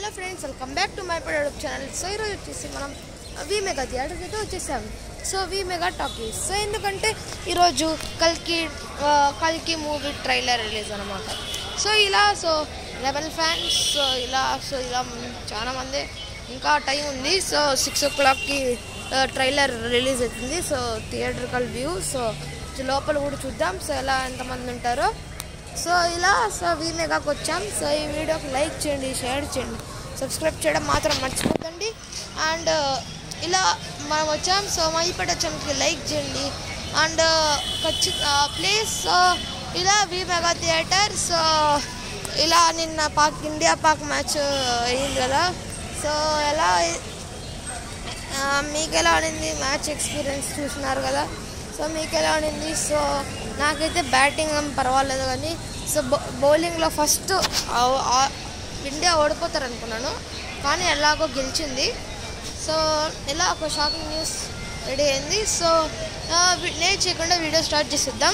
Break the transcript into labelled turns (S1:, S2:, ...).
S1: Hello friends, welcome back to my product channel. So ఈరోజు వచ్చేసి మనం వి మెగా థియేటర్కి అయితే వచ్చేసాము. So we mega talkies. So ఎందుకంటే ఈరోజు కల్కి మూవీ ట్రైలర్ రిలీజ్ అనమాట. సో 11 ఫ్యాన్స్ ఇలా చాలామంది ఇంకా టైం ఉంది. సో 6 o'clockకి ట్రైలర్ రిలీజ్ అవుతుంది. So theatrical view. సో లోపల కూడా చూద్దాం. సో ఎంతమంది ఉంటారో. సో వి మెగాకి వచ్చాం. సో ఈ వీడియోకి లైక్ చేయండి, షేర్ చేయండి, సబ్స్క్రైబ్ చేయడం మాత్రం మర్చిపోకండి. అండ్ మనం వచ్చాం. సో మైపేట ఛానల్కి లైక్ చేయండి. అండ్ ప్లీజ్ వి మెగా థియేటర్. సో నిన్న ఇండియా పాక్ మ్యాచ్ అయింది కదా. సో మీకు ఎలా ఉండింది? మ్యాచ్ ఎక్స్పీరియన్స్ చూస్తున్నారు కదా. సో మీకు ఎలా ఉండింది? సో నాకైతే బ్యాటింగ్ పర్వాలేదు, కానీ సో బౌలింగ్లో ఫస్ట్ ఇండియా ఓడిపోతారు అనుకున్నాను, కానీ ఎలాగో గెలిచింది. సో ఒక షాకింగ్ న్యూస్ రెడీ అయింది. సో లేట్ చేయకుండా వీడియో స్టార్ట్ చేసేద్దాం.